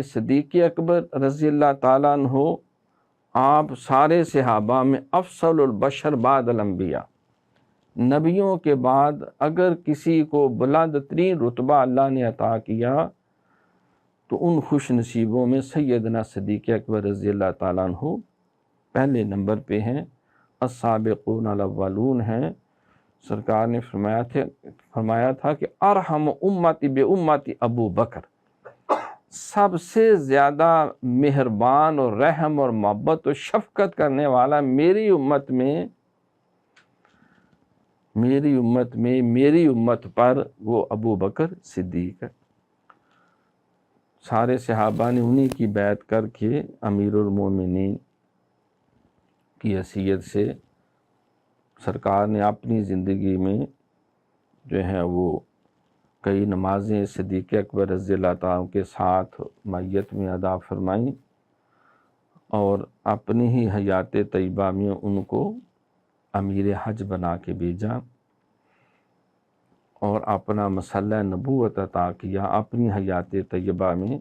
صدیق اکبر رضی اللہ تعالیٰ عنہ آپ سارے صحابہ میں افضل البشر بعد الانبیاء، نبیوں کے بعد اگر کسی کو بلند ترین رتبہ اللہ نے عطا کیا تو ان خوش نصیبوں میں سیدنا صدیق اکبر رضی اللہ تعالیٰ عنہ پہلے نمبر پہ ہیں، السابقون الاولون ہیں۔ سرکار نے فرمایا تھا کہ ارحم امتی بے امتی ابو بکر، سب سے زیادہ مہربان اور رحم اور محبت و شفقت کرنے والا میری امت پر وہ ابو بکر صدیق ہے۔ سارے صحابہ نے انہی کی بیعت کر کے امیر المومنین کی حیثیت سے سرکار نے اپنی زندگی میں جو ہے وہ کئی نمازیں صدیق اکبر رضی اللہ تعالیٰ کے ساتھ میت میں ادا فرمائیں، اور اپنی ہی حیات طیبہ میں ان کو امیر حج بنا کے بھیجا اور اپنا مسلح نبوت عطا کیا اپنی حیات طیبہ میں۔